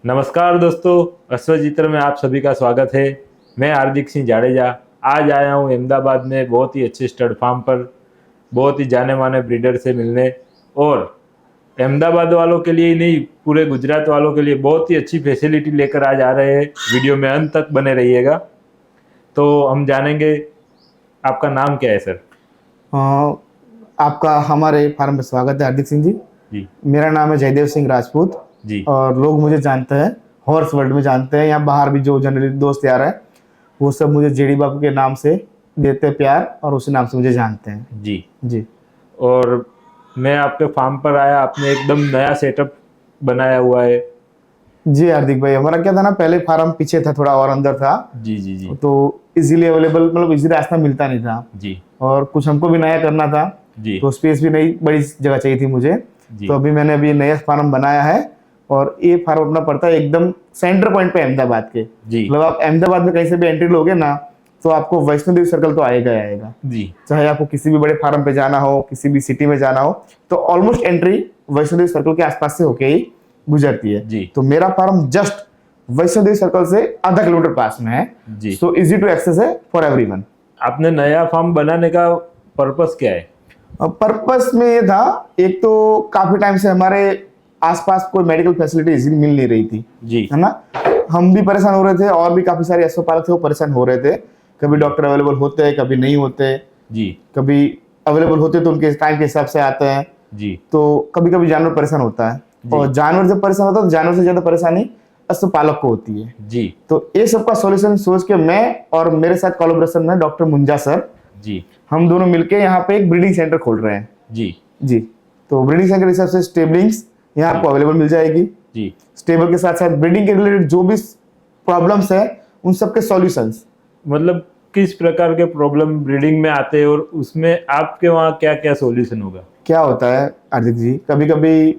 नमस्कार दोस्तों, अश्वचित्र में आप सभी का स्वागत है। मैं हार्दिक सिंह जाडेजा आज आया हूँ अहमदाबाद में बहुत ही अच्छे स्टड फार्म पर बहुत ही जाने माने ब्रीडर से मिलने। और अहमदाबाद वालों के लिए ही नहीं, पूरे गुजरात वालों के लिए बहुत ही अच्छी फैसिलिटी लेकर आज आ रहे हैं। वीडियो में अंत तक बने रहिएगा तो हम जानेंगे। आपका नाम क्या है सर? आपका हमारे फार्म में स्वागत है हार्दिक सिंह जी। जी मेरा नाम है जयदेव सिंह राजपूत जी और लोग मुझे जानते हैं, हॉर्स वर्ल्ड में जानते हैं, यहाँ बाहर भी जो जनरली दोस्त यार है वो सब मुझे जेडी बाबू के नाम से देते हैं प्यार और उसी नाम से मुझे जानते हैं। जी। जी और मैं आपके फार्म पर आया, आपने एकदम नया सेटअप बनाया हुआ है। जी हार्दिक भाई, हमारा क्या था ना, पहले फार्म पीछे था, थोड़ा और अंदर था। जी जी जी तो इजीली अवेलेबल, मतलब इजी रास्ता मिलता नहीं था जी और कुछ हमको भी नया करना था जी तो स्पेस भी नई बड़ी जगह चाहिए थी मुझे। जी तो अभी मैंने अभी नया फार्म बनाया है और ये फार्म अपना पड़ता है एकदम सेंटर पॉइंट पे अहमदाबाद के। जी मतलब आप अहमदाबाद में कहीं से भी एंट्री लोगे ना तो आपको वैष्णो देवी सर्कल तो आएगा ही आएगा। जी चाहे आपको किसी भी बड़े फार्म पे जाना हो, किसी भी सिटी में जाना हो, तो almost entry Vaishno Devi circle के आसपास से होके ही गुजरती है। जी तो मेरा farm just Vaishno Devi circle से आधा किलोमीटर पास में है। जी। सो इजी टू एक्सेस है फॉर एवरीवन। आपने नया फार्म बनाने का पर्पस क्या है? पर्पस में ये था, एक तो काफी टाइम से हमारे आसपास कोई मेडिकल फैसिलिटी इजीली मिल नहीं रही थी, जी है ना। हम भी परेशान हो रहे थे और भी काफी सारे अश्वपालक थे वो परेशान हो रहे थे। कभी डॉक्टर अवेलेबल होते, कभी नहीं होते, जी कभी अवेलेबल होते तो उनके टाइम के हिसाब से आते हैं। जी तो कभी कभी जानवर परेशान होता है और जानवर जब परेशान होता है तो जानवर से ज्यादा परेशानी अश्वपालक को होती है। जी तो ये सबका सॉल्यूशन सोच के मैं और मेरे साथ कोलैबोरेशन में डॉक्टर मुंजा सर, जी हम दोनों मिलके यहाँ पे एक ब्रीडिंग सेंटर खोल रहे हैं। जी जी। तो ब्रीडिंग सेंटर के हिसाब से स्टेबलिंग्स यहाँ आपको अवेलेबल मिल जाएगी। जी स्टेबल के साथ साथ ब्रीडिंग के रिलेटेड जो भी प्रॉब्लम्स है उन सबके सॉल्यूशंस। मतलब किस प्रकार के प्रॉब्लम ब्रीडिंग में आते हैं और उसमें आपके वहाँ क्या क्या सॉल्यूशन होगा? क्या होता है हार्दिक जी, कभी कभी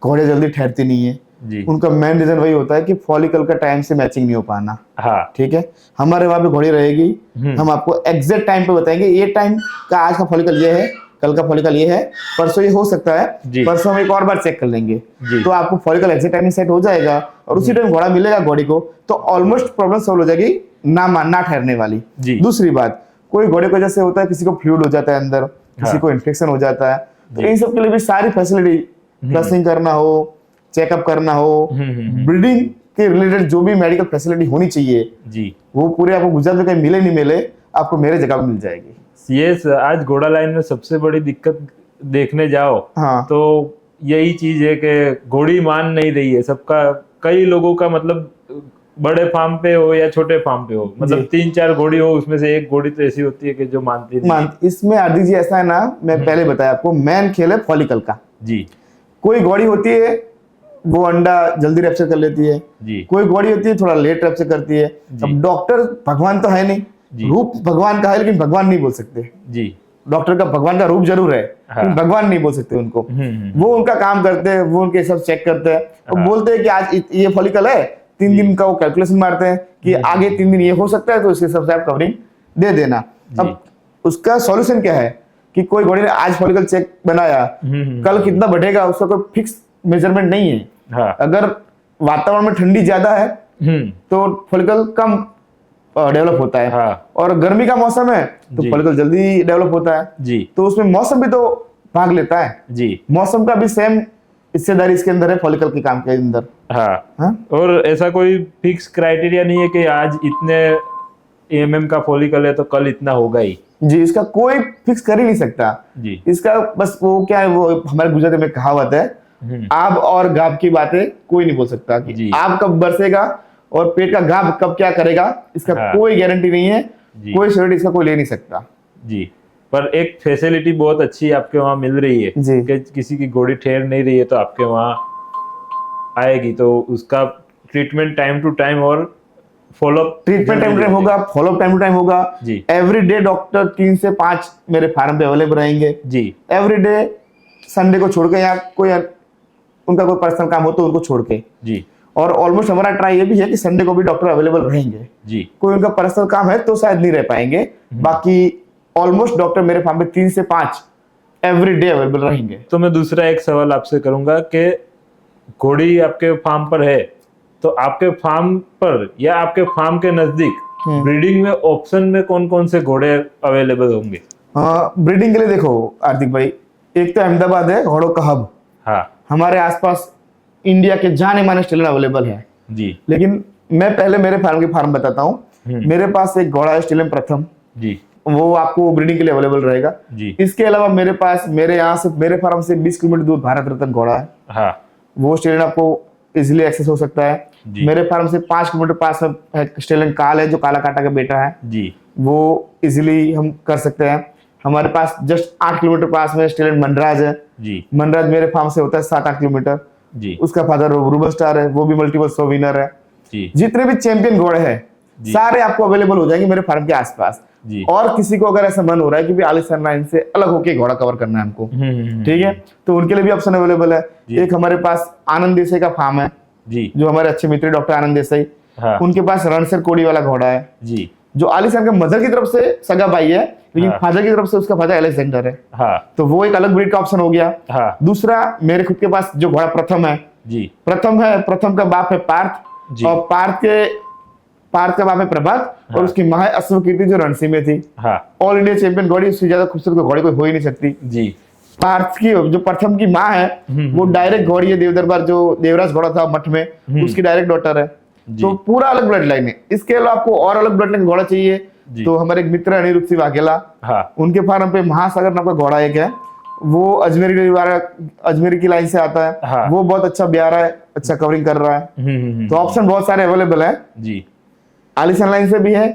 घोड़े जल्दी ठहरती नहीं है। जी उनका मेन रीजन वही होता है कि फॉलिकल का टाइम से मैचिंग नहीं हो पाना। हाँ ठीक है, हमारे वहाँ पे घोड़ी रहेगी, हम आपको एग्जैक्ट टाइम पे बताएंगे ये टाइम का आज का फॉलिकल ये है, कल का फॉलिकल ये है, परसों ये हो सकता जी। है, परसों हम एक और बार चेक कर लेंगे। जी। तो आपको फॉलिकल एग्जैक्ट टाइम सेट हो जाएगा और उसी टाइम घोड़ा मिलेगा घोड़ी को, तो ऑलमोस्ट प्रॉब्लम सॉल्व हो जाएगी, ना ठहरने वाली। जी। दूसरी बात, कोई घोड़े को जैसे होता है किसी को फ्लूइड हो जाता है अंदर, किसी को इन्फेक्शन हो जाता है, तो इन सब के लिए भी सारी फैसिलिटी, फ्लशिंग करना हो, चेकअप करना हो, ब्रीडिंग के रिलेटेड जो भी मेडिकल फैसिलिटी होनी चाहिए जी वो पूरे आपको गुजरात में कहीं मिले नहीं मिले, आपको मेरे जगह पे मिल जाएगी। ये आज घोड़ा लाइन में सबसे बड़ी दिक्कत देखने जाओ हाँ। तो यही चीज है कि घोड़ी मान नहीं रही है सबका। कई लोगों का मतलब बड़े फार्म पे हो या छोटे फार्म पे हो, मतलब 3-4 घोड़ी हो, उसमें से एक घोड़ी तो ऐसी होती है कि जो मानती नहीं। इसमें आदि जी ऐसा है ना, मैं पहले बताया आपको, मेन खेल है फॉलिकल का। जी कोई घोड़ी होती है वो अंडा जल्दी रैप्चर कर लेती है, जी कोई घोड़ी होती है थोड़ा लेट रैप्चर करती है। अब डॉक्टर भगवान तो है नहीं, रूप भगवान का है लेकिन भगवान नहीं बोल सकते। जी डॉक्टर का भगवान का रूप जरूर है लेकिन भगवान नहीं बोल सकते उनको। वो उनका काम करते हैं, वो उनके सब चेक करते हैं और बोलते हैं कि आज ये फॉलिकल है, 3 दिन का वो कैलकुलेशन मारते हैं कि आगे 3 दिन ये हो सकता है, तो उसके हिसाब से आप कवरिंग दे देना। अब उसका सॉल्यूशन क्या है कि कोई घोड़ी ने आज फॉलिकल चेक बनाया, कल कितना बढ़ेगा उसका कोई फिक्स मेजरमेंट नहीं है। हाँ। अगर वातावरण में ठंडी ज्यादा है तो फॉलिकल कम डेवलप होता है। हाँ। और गर्मी का मौसम है तो फॉलिकल जल्दी डेवलप होता है। जी। तो उसमें मौसम भी तो भाग लेता है। जी। मौसम का भी सेम हिस्सेदारी इसके अंदर है फॉलिकल के काम के अंदर। हाँ। और ऐसा कोई फिक्स क्राइटेरिया नहीं है कि आज इतने एमएम का फॉलिकल है तो कल इतना होगा ही। जी, इसका कोई फिक्स कर ही नहीं सकता। जी। इसका बस वो क्या है, वो हमारे गुजराती में कहावत है, आब और गाब की बातें कोई नहीं बोल सकता कि आब कब बरसेगा और पेट का गाब कब क्या करेगा, इसका कोई गारंटी नहीं है, कोई श्योरिटी इसका कोई ले नहीं सकता। जी। पर एक फैसिलिटी बहुत अच्छी आपके वहाँ मिल रही है कि किसी की घोड़ी ठहर नहीं रही है तो आपके वहाँ आएगी, तो उसका ट्रीटमेंट टाइम टू टाइम और follow up treatment time to time होगा, फॉलोअप टाइम टू टाइम होगा। एवरी डे डॉक्टर 3 से 5 मेरे फार्म पे अवेलेबल रहेंगे। जी। एवरी डे, संडे को छोड़ के या कोई उनका कोई पर्सनल काम हो तो उनको छोड़ के। जी। और ऑलमोस्ट हमारा ट्राई ये भी है कि संडे को भी डॉक्टर अवेलेबल रहेंगे। जी। कोई उनका पर्सनल काम है तो शायद नहीं रह पाएंगे, बाकी ऑलमोस्ट डॉक्टर मेरे फार्म पे 3 से 5 एवरी डे अवेलेबल रहेंगे। तो मैं दूसरा एक सवाल आपसे करूंगा कि घोड़ी आपके फार्म पर है तो आपके फार्म पर या आपके फार्म के नजदीक ब्रीडिंग में ऑप्शन में कौन कौन से घोड़े अवेलेबल होंगे? ब्रीडिंग के लिए देखो हार्दिक भाई, एक तो अहमदाबाद है घोड़ों का हब। हाँ हमारे आसपास इंडिया के जाने माने स्टेलन अवेलेबल है। जी लेकिन मैं पहले मेरे फार्म की फार्म बताता हूँ। मेरे पास एक घोड़ा है स्टेलन प्रथम, जी वो आपको ब्रीडिंग के लिए अवेलेबल रहेगा। जी इसके अलावा मेरे पास मेरे यहाँ से मेरे फार्म से 20 किलोमीटर दूर भारत रत्न घोड़ा है। हाँ वो स्टेलन आपको इजिली एक्सेस हो सकता है। जी। मेरे फार्म से 5 किलोमीटर पास में स्टेलन काल है, जो काला काटा का बेटा है, जी वो इजिली हम कर सकते हैं। हमारे पास जस्ट 8 किलोमीटर पास में स्टेलन मनराज है। जी मनराज मेरे फार्म से होता है 7-8 किलोमीटर। जी उसका फादर रूबल स्टार है, वो भी मल्टीपल शो विनर है। जी जितने भी चैंपियन घोड़े हैं जी। सारे आपको अवेलेबल हो जाएंगे मेरे फार्म के आसपास। जी। और किसी को अगर ऐसा मन हो रहा है कि भी आलिशान लाइन से अलग होके घोड़ा कवर करना है हमको, ठीक है, तो उनके लिए भी ऑप्शन अवेलेबल है। जी। एक हमारे पास आनंद देसाई का फार्म है, जी जो हमारे अच्छे मित्र डॉक्टर आनंद देसाई, हाँ उनके पास रणसर कोड़ी वाला घोड़ा है, जी जो आलिशान के मदर की तरफ से सगा भाई है, लेकिन हाँ। फादर की तरफ से उसका फादर अलेक्जेंडर है। हाँ तो वो एक अलग ब्रीड का ऑप्शन हो गया। हाँ दूसरा मेरे खुद के पास जो घोड़ा प्रथम है, जी प्रथम है, प्रथम का बाप है पार्थ, जी। और पार्थ का बाप है प्रभात, हाँ। और उसकी माँ है अश्वकीर्ति जो रणसी में थी। हाँ ऑल इंडिया चैंपियन घोड़ी, उससे ज्यादा खूबसूरत घोड़ी कोई हो ही नहीं सकती। जी पार्थ की जो प्रथम की माँ है वो डायरेक्ट घोड़ी है, देवदरबार जो देवराज घोड़ा था मठ में, उसकी डायरेक्ट डॉटर है। जी। तो पूरा अलग ब्लड लाइन है। इसके अलावा आपको और अलग ब्लड लाइन घोड़ा चाहिए जी। तो हमारे एक मित्र अनिरुद्ध सिंह वाघेला, हाँ उनके फार्म पे महासागर नाम का घोड़ा एक है, वो अजमेरी की लाइन से आता है। हाँ। वो बहुत अच्छा ब्यारा है, अच्छा कवरिंग कर रहा है। तो ऑप्शन बहुत सारे अवेलेबल है। जी आलिशान लाइन से भी है,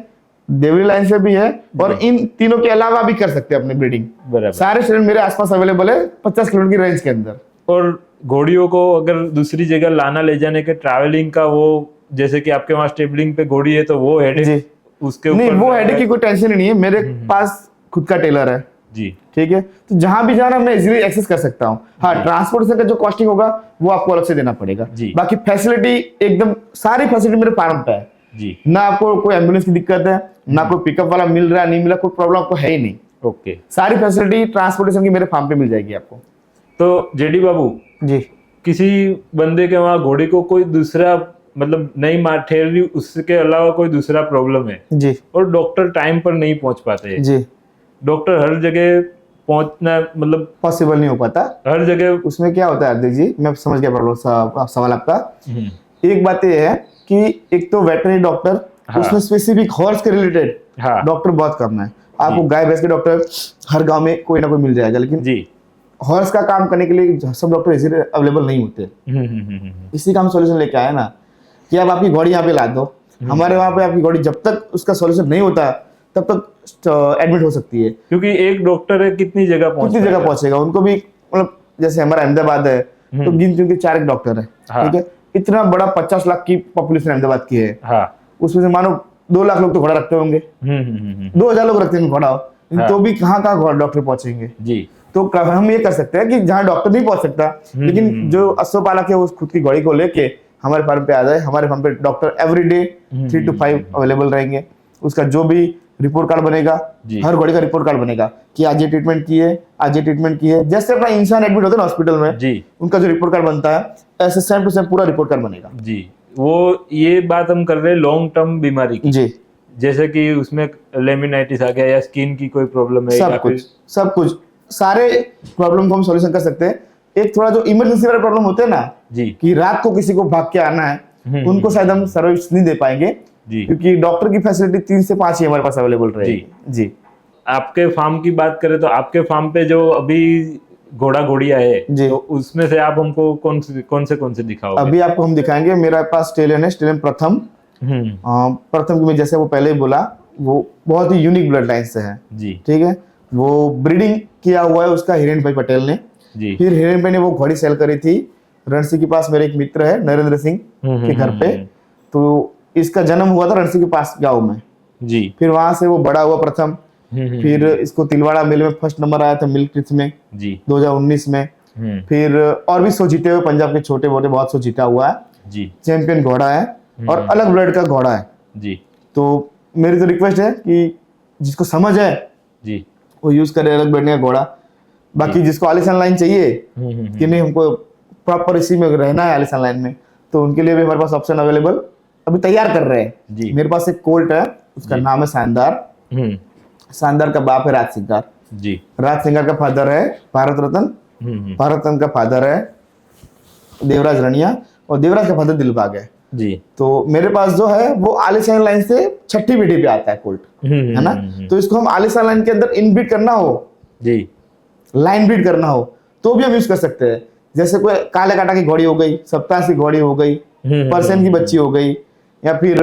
देवरी लाइन से भी है, और इन तीनों के अलावा भी कर सकते हैं अपनी ब्रीडिंग। बराबर। सारे स्टूडेंट मेरे आसपास अवेलेबल है 50 किलोमीटर की रेंज के अंदर। और घोड़ियों को अगर दूसरी जगह लाना ले जाने के ट्रैवलिंग का, वो जैसे कि आपके वहाँ स्टेबलिंग पे घोड़ी है तो वो जी। हेडेक उसके नहीं, ऊपर वो हेडेक की कोई टेंशन ही नहीं है, मेरे पास खुद का टेलर है। जी ठीक है, तो जहां भी जाना मैं इजीली एक्सेस कर सकता हूँ। हाँ, ट्रांसपोर्टेशन का जो कॉस्टिंग होगा वो आपको अलग से देना पड़ेगा। जी। बाकी फैसिलिटी एकदम सारी फैसिलिटी मेरे फार्म पे है। जी ना आपको कोई एम्बुलेंस की दिक्कत है, ना कोई पिकअप वाला मिल रहा है, नहीं मिला, कोई प्रॉब्लम आपको है ही नहीं। ओके। सारी फैसिलिटी ट्रांसपोर्टेशन की मेरे फार्म पे मिल जाएगी आपको। तो जेडी बाबू, जी। किसी बंदे के वहाँ घोड़ी को कोई दूसरा मतलब नहीं मार ठेर रही, उसके अलावा कोई दूसरा प्रॉब्लम है जी। और डॉक्टर टाइम पर नहीं पहुंच पाते हैं, जी। डॉक्टर हर जगह पहुंचना मतलब पॉसिबल नहीं हो पाता। हर जगह उसमें क्या होता है हार्दिक जी, मैं समझ गया प्रॉब्लम सवाल आपका। एक बात ये है कि एक तो वेटरनरी डॉक्टर, हाँ। उसमें स्पेसिफिक हॉर्स के रिलेटेड हाँ डॉक्टर बहुत कम है। आपको गाय भैंस के डॉक्टर हर गांव में कोई ना कोई मिल जाएगा, लेकिन जी हॉर्स का काम करने के लिए सब डॉक्टर इजीली अवेलेबल नहीं होते। इसी का हम सॉल्यूशन लेके आए ना, कि अब आपकी घोड़ी यहाँ पे ला दो, हमारे वहाँ पे आपकी घोड़ी जब तक उसका सॉल्यूशन नहीं होता तब तक एडमिट हो सकती है। क्योंकि एक डॉक्टर है कितनी जगह कितनी जगह पहुंचेगा, उनको भी मतलब जैसे हमारा अहमदाबाद है तो गिन चुन के 4 एक डॉक्टर है। हाँ। ठीक है, इतना बड़ा 50 लाख की पॉपुलेशन अहमदाबाद की है, हाँ उसमें से मानो 2 लाख लोग तो घोड़ा रखते होंगे, 2000 लोग रखते हैं घोड़ा, हाँ। तो भी कहाँ कहाँ डॉक्टर पहुंचेंगे। जी तो हम ये कर सकते हैं कि जहाँ डॉक्टर नहीं पहुंच सकता, लेकिन जो अश्वपालक है वो खुद की घोड़ी को लेके हमारे फार्म पे आ जाए। हमारे फार्म पे डॉक्टर एवरीडे 3 to 5 अवेलेबल रहेंगे। उसका जो भी रिपोर्ट कार्ड बनेगा, जी। हर घोड़े का रिपोर्ट कार्ड बनेगा कि आज ये ट्रीटमेंट की है, आज ये ट्रीटमेंट की है। जैसे अपना इंसान एडमिट होता है ना हॉस्पिटल में, जी उनका जो रिपोर्ट कार्ड बनता है, ऐसे सेम टू सेम पूरा रिपोर्ट कार्ड बनेगा। जी। वो ये बात हम कर रहे हैं लॉन्ग टर्म बीमारी की, जी। जैसे कि उसमें लेमिनाइटिस आ गया या स्किन की कोई प्रॉब्लम है या सब कुछ सारे प्रॉब्लम को हम सॉल्यूशन कर सकते हैं। एक थोड़ा जो इमरजेंसी वाले प्रॉब्लम होते हैं ना, जी कि रात को किसी को भाग के आना है, उनको शायद हम सर्विस नहीं दे पाएंगे, जी। क्योंकि डॉक्टर की फैसिलिटी 3 से 5 ही हमारे पास अवेलेबल रहेगी। जी। आपके फार्म की बात करें तो आपके फार्म पे जो अभी घोड़िया है, जी। तो उसमें से आप हमको कौन से दिखाओगे? अभी आपको हम दिखाएंगे, मेरे पास स्टेलियन है, स्टेलियन प्रथम। प्रथम की मैं जैसे वो पहले ही बोला, वो बहुत ही यूनिक ब्लड लाइन से है। जी ठीक है, वो ब्रीडिंग किया हुआ है उसका हिरेन भाई पटेल ने। जी। फिर हिरेन भाई ने वो घोड़ी सेल करी थी रणसी के पास। मेरे एक मित्र है नरेंद्र सिंह के घर पे, तो इसका जन्म हुआ था रणसी के पास गाँव में। जी। फिर वहां से वो बड़ा हुआ प्रथम। फिर इसको तिलवाड़ा मेले में फर्स्ट नंबर आया था मिल्क टिथ में जी 2019 में। फिर और भी शो जीते हुए पंजाब के छोटे मोटे बहुत शो जीता हुआ है। जी। चैंपियन घोड़ा है और अलग ब्लड का घोड़ा है। जी। तो मेरी तो रिक्वेस्ट है कि जिसको समझ है जी वो यूज करे अलग ब्लड का घोड़ा। बाकी जिसको आलिशान लाइन चाहिए कि नहीं हमको प्रॉपर इसी में रहना है आलिशान लाइन में, तो उनके लिए भी हमारे पास ऑप्शन अवेलेबल अभी तैयार कर रहे हैं जी। मेरे पास एक कोल्ट है, उसका नाम है शानदार। हम्म। शानदार का बाप है राज सिंगार, जी। राज सिंगार का फादर है भारत रत्न, भारत रत्न का फादर है देवराज रनिया, और देवराज का फादर दिलबाग है। जी। तो मेरे पास जो है वो आलिशान लाइन से छठी पीढ़ी पे आता है कोल्ट, है ना। तो इसको हम आलिशान लाइन के अंदर इनब्रीड करना हो जी, लाइन ब्रीड करना हो तो भी हम यूज कर सकते हैं। जैसे कोई काले काटा की घोड़ी हो गई, सप्ताह की घोड़ी हो गई, पर्सन की बच्ची हो गई, या फिर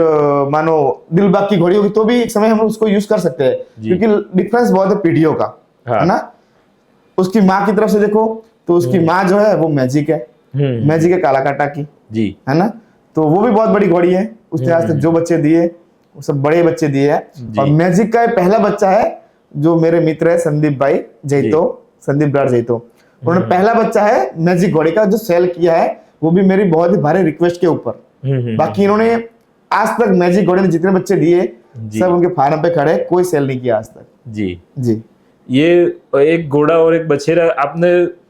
मानो दिलबाग की घोड़ी होगी, तो भी एक समय हम उसको यूज कर सकते हैं, क्योंकि डिफरेंस बहुत है पीढ़ियों का, है ना। उसकी माँ की तरफ से देखो तो उसकी माँ जो है वो मैजिक है, मैजिक है काला काटा की, जी, है ना। तो वो भी बहुत बड़ी घोड़ी है, उसने आज तक जो बच्चे दिए वो सब बड़े बच्चे दिए हैं। और मैजिक का पहला बच्चा है जो मेरे मित्र है संदीप भाई जैतो, संदीप ब्रार जैतो, उन्होंने पहला बच्चा है मैजिक घोड़ी का जो सेल किया है, वो भी मेरी बहुत ही भारी रिक्वेस्ट के ऊपर। बाकी इन्होंने आज तक मैजिक घोड़े ने जितने बच्चे दिए सब उनके फार्म पे खड़े, कोई सेल नहीं किया आज तक। जी जी, ये एक घोड़ा और एक बछेरा आपने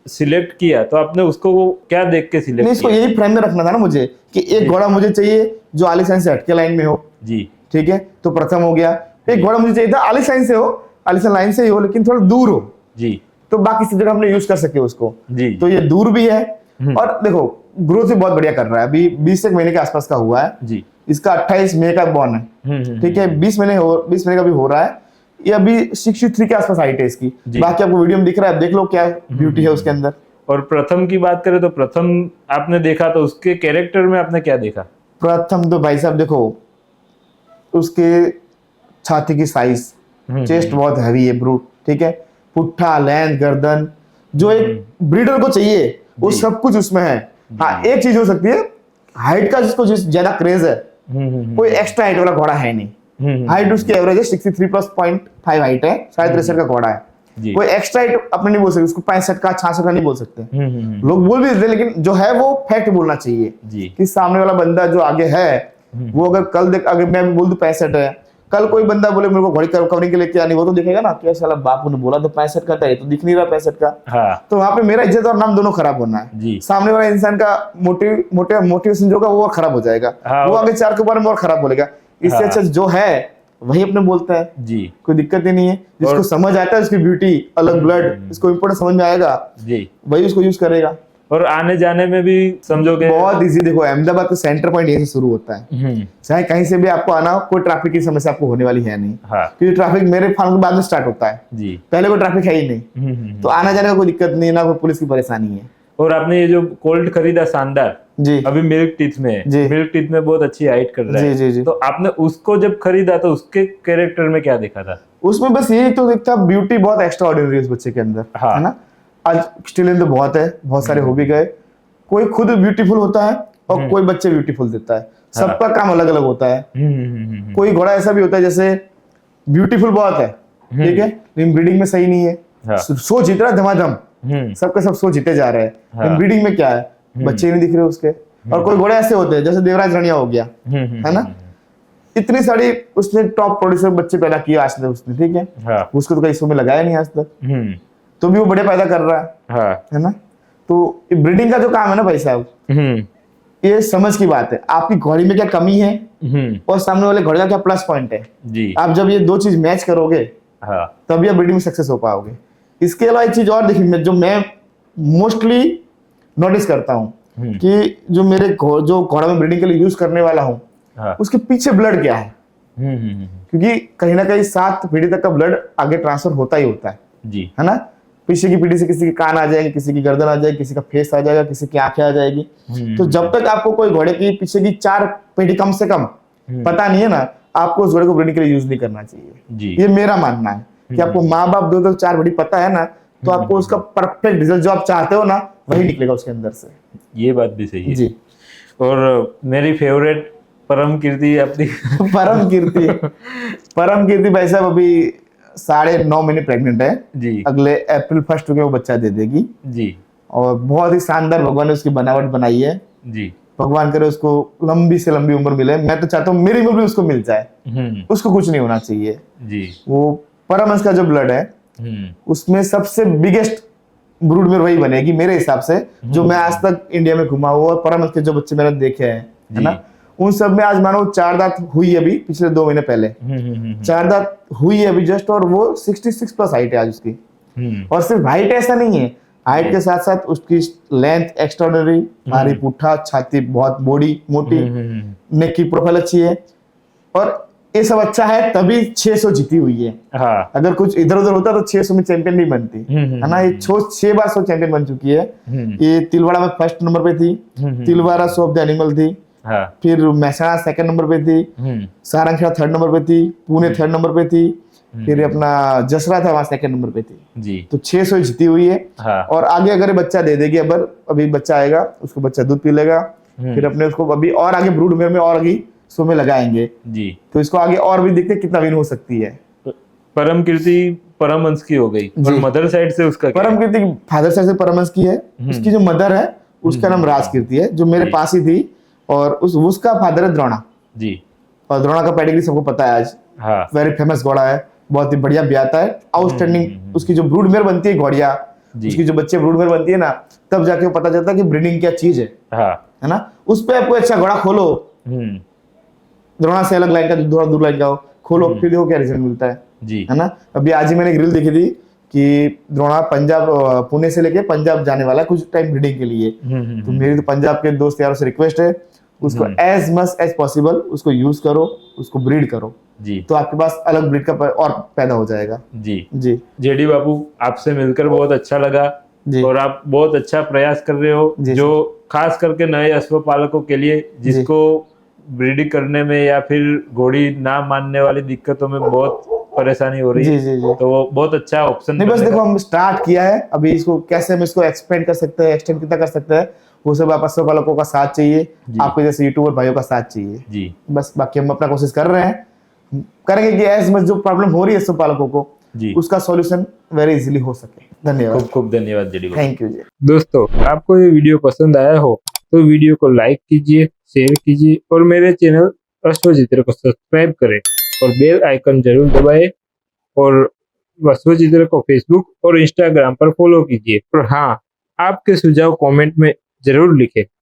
सिलेक्ट किया, तो आपने उसको वो क्या देख के सिलेक्ट नहीं, इसको किया? यही फ्रेम में रखना था ना मुझे कि एक घोड़ा मुझे चाहिए जो आलिशान से हटके लाइन में हो। जी, ठीक है, तो प्रथम हो गया। एक घोड़ा मुझे चाहिए था आलिशान से हो, आलिशान लाइन से ही हो, लेकिन थोड़ा दूर हो, जी, तो बाकी सब जगह हमने यूज कर सके उसको। जी। तो ये दूर भी है और देखो ग्रोथ भी बहुत बढ़िया कर रहा है, अभी 20 एक महीने के आसपास का हुआ है। जी। इसका 28 मई का बॉर्न है, ठीक है, 20 महीने का भी हो रहा है। ये अभी 63 के आसपास हाइट है इसकी। बाकी आपको वीडियो में दिख रहा है, देख लो क्या ब्यूटी है उसके अंदर। और प्रथम की बात करें तो प्रथम आपने देखा तो उसके कैरेक्टर में आपने क्या देखा? प्रथम तो भाई साहब देखो उसके छाती की साइज, चेस्ट बहुत हैवी है ब्रूट, ठीक है, पुट्ठा लेंथ गर्दन जो एक ब्रीडर को चाहिए वो सब कुछ उसमें है। हाँ, एक चीज हो सकती है हाइट का, जिसको ज्यादा क्रेज है, कोई एक्स्ट्रा हाइट वाला घोड़ा है नहीं। हाइट उसकी एवरेज है 63+5 हाइट है, 63 का घोड़ा है। कोई एक्स्ट्रा हाइट अपने नहीं बोल सकते उसको, 65 का 66 का नहीं बोल सकते। लोग बोल भी देते, लेकिन जो है वो फैक्ट बोलना चाहिए कि सामने वाला बंदा जो आगे है वो अगर कल देख, अगर मैं बोल दूं 65 है, कल कोई बंदा बोले मेरे को घोड़ी कवरिंग के लिए क्या नहीं, वो तो दिखेगा ना क्या साला बापू ने बोला तो 65 का था, ये तो दिख नहीं रहा 65 का। हाँ। तो वहां पे मेरा इज्जत और नाम दोनों खराब होना है, सामने वाला इंसान का मोटिवेशन जो वो खराब हो जाएगा। वो आगे 4 के बारे में और खराब बोलेगा। इससे अच्छा जो है वही अपने बोलता है जी, कोई दिक्कत ही नहीं है। जिसको समझ आता है उसकी ब्यूटी अलग ब्लड, इसको इम्पोर्टेंट समझ में आएगा जी, वही उसको यूज करेगा। और आने जाने में भी समझोगे बहुत इजी। देखो अहमदाबाद का सेंटर पॉइंट यहीं से शुरू होता है, चाहे कहीं से भी आपको आना हो, कोई ट्रैफिक की समस्या आपको होने वाली है नहीं। क्योंकि ट्रैफिक मेरे फार्म के बाद में स्टार्ट होता है जी, पहले कोई ट्रैफिक है ही नहीं, तो आना जाने का कोई दिक्कत नहीं, ना कोई पुलिस की परेशानी है। और आपने ये जो कोल्ट खरीदा शानदार जी, अभी मिल्क टीथ में है, मिल्क टीथ में बहुत अच्छी हाइट कर रहा है जी, जी। तो आपने उसको जब खरीदा तो उसके कैरेक्टर में क्या देखा था? उसमें बस यही तो देखता, ब्यूटी बहुत एक्स्ट्रा ऑर्डिनरी है उस बच्चे के अंदर, है ना। आज स्टिल तो बहुत है, बहुत सारे हो भी गए, कोई खुद ब्यूटीफुल होता है और कोई बच्चे ब्यूटीफुल देता है, सबका काम अलग अलग होता है। कोई घोड़ा ऐसा भी होता है जैसे ब्यूटीफुल बहुत है, ठीक है, लेकिन ब्रीडिंग में सही नहीं है, सो जीत रहा है धमाधम, सबके सब सो जीते जा रहे हैं, ब्रीडिंग में क्या है, बच्चे नहीं दिख रहे उसके। और कोई घोड़े ऐसे होते हैं जैसे देवराज रनिया हो गया, है ना, इतनी सारी उसने टॉप प्रोड्यूसर बच्चे पैदा किए आज तक उसने, ठीक है, उसको तो कहीं शो में लगाया नहीं आज तक, तो भी वो बड़े पैदा कर रहा है ना। तो ब्रीडिंग का जो काम है ना भाई साहब, ये समझ की बात है, आपकी घोड़ी में क्या कमी है और सामने वाले घोड़े का क्या प्लस पॉइंट है जी। आप जब ये दो चीज मैच करोगे तभी आप ब्रीडिंग में सक्सेस हो पाओगे। इसके अलावा एक चीज और देखिए जो मैं मोस्टली नोटिस करता हूँ कि जो मेरे जो घोड़ा में ब्रीडिंग के लिए यूज करने वाला हूँ उसके पीछे ब्लड क्या है, क्योंकि कहीं ना कहीं 7 पीढ़ी तक का ब्लड आगे ट्रांसफर होता ही होता है जी, है ना। पीछे की पीढ़ी से किसी की कान आ जाएगी, किसी की गर्दन आ जाएगी, किसी का फेस आ जाएगा, किसी की आंखें आ जाएगी। तो जब तक आपको कोई घोड़े की पीछे की 4 पीढ़ी कम से कम पता नहीं है ना, आपको उस घोड़े को ब्रीडिंग के लिए यूज नहीं करना चाहिए जी। ये मेरा मानना है कि आपको माँ बाप 2 4 पीढ़ी पता है ना, तो आपको उसका परफेक्ट रिजल्ट जो आप चाहते हो ना वही निकलेगा उसके अंदर से। ये बात भी सही है जी। और मेरी फेवरेट परम कीर्ति अपनी परम कीर्ति भाई साहब अभी 9.5 महीने प्रेग्नेंट है जी, अगले अप्रैल 1 को वो बच्चा दे देगी जी। और बहुत ही शानदार भगवान ने उसकी बनावट बनाई है जी, भगवान करे उसको लंबी से लंबी उम्र मिले। मैं तो चाहता हूँ मेरी उम्र भी उसको मिल जाए, उसको कुछ नहीं होना चाहिए जी। वो परमहंस का जो ब्लड है उसमें सबसे बिगेस्ट ब्रूड में वही बनेगी मेरे हिसाब से, जो मैं आज तक इंडिया में घुमा हुआ और परमहंस के जो बच्चे मैंने देखे हैं, है ना, उन सब में आज मानो 4 दांत हुई है अभी पिछले 2 महीने पहले, 4 दांत हुई है अभी जस्ट, और वो 66 प्लस हाइट है आज उसकी। और सिर्फ हाइट ऐसा नहीं है, हाइट के साथ साथ उसकी लेंथ एक्स्ट्राऑर्डिनरी, भारी पुट्ठा, छाती बहुत बॉडी मोटी, नेक की प्रोफाइल अच्छी है, और ये सब अच्छा है तभी 600 जीती हुई है। हाँ। अगर कुछ इधर उधर होता तो 600 में चैंपियन नहीं बनती, है ना। ये 6 बार 100 चैंपियन बन चुकी है। ये तिलवाड़ा में फर्स्ट नंबर पे थी, Tilwara show off the animal थी, हाँ। फिर महसाणा सेकंड नंबर पे थी, सारंगखेड़ा थर्ड नंबर पे थी, पुणे थर्ड नंबर पे थी, फिर अपना जसरा था वहां सेकंड नंबर पे थी जी। तो 600 जीती हुई है। हाँ। और आगे अगर ये बच्चा दे देगी, अभी बच्चा आएगा, उसको बच्चा दूध पी लेगा, फिर अपने उसको अभी और आगे ब्रूड मेयर में और आगे शो में लगाएंगे जी, तो इसको आगे और भी देखते कितना विन हो सकती है। परम कीर्ति परमहंस की हो गई, और मदर साइड से उसका क्या है? परम कीर्ति फादर साइड से परमहंस की है, उसकी जो मदर है उसका नाम राज कीर्ति है, जो मेरे पास ही थी, और उसका फादर है द्रोणा जी। और द्रोणा का पेडिग्री सबको पता है आज। हाँ। वेरी फेमस घोड़ा है, बहुत ही बढ़िया ब्याता है, आउटस्टैंडिंग। उसकी जो ब्रूड मेयर बनती है घोड़िया, उसकी जो बच्चे ब्रूड मेयर बनती है ना, तब जाके वो पता चलता है कि ब्रीडिंग क्या चीज है। हाँ। है ना। उस पे आपको अच्छा घोड़ा खोलो, द्रोणा से अलग लाइन का, थोड़ा दूर लाइन का खोलो, फिर देखो क्या रिजल्ट मिलता है जी। है ना। अभी आज ही मैंने एक रील देखी थी कि द्रोणा पंजाब, पुणे से लेके पंजाब जाने वाला है कुछ टाइम ब्रीडिंग के लिए। तो मेरी तो पंजाब के दोस्त यारों से रिक्वेस्ट है, उसको एज मच एज पॉसिबल उसको यूज करो, उसको ब्रीड करो जी, तो आपके पास अलग ब्रीड का और पैदा हो जाएगा। जी जी जेडी बाबू, आपसे मिलकर बहुत अच्छा लगा जी। और आप बहुत अच्छा प्रयास कर रहे हो, जी, जो खास करके नए अश्व पालकों के लिए, जिसको ब्रीडिंग करने में या फिर घोड़ी ना मानने वाली दिक्कतों में बहुत परेशानी हो रही है। जी जी जी। तो वो बहुत अच्छा ऑप्शन नहीं, बस देखो हम स्टार्ट किया है, अभी इसको कैसे हम इसको एक्सपेंड कर सकते हैं, एक्सटेंड कितना कर सकते हैं, वो सब आप अश्व पालकों का साथ चाहिए, आपके जैसे यूट्यूबर भाइयों का साथ चाहिए जी। बस, बाकी हम अपना कोशिश कर रहे हैं, करेंगे कि एज मच जो प्रॉब्लम हो रही है अश्व पालकों को जी, उसका सॉल्यूशन वेरी इजीली हो सके। धन्यवाद, खूब खूब धन्यवाद जेडी बाबू। थैंक यू जी। दोस्तों, आपको ये वीडियो पसंद आया हो तो वीडियो को लाइक कीजिए, शेयर कीजिए और मेरे चैनल अश्वचित्र को सब्सक्राइब करें और बेल आइकन जरूर दबाएं, और अश्वचित्र को फेसबुक और इंस्टाग्राम पर फॉलो कीजिए। और हाँ, आपके सुझाव कमेंट में जरूर लिखें।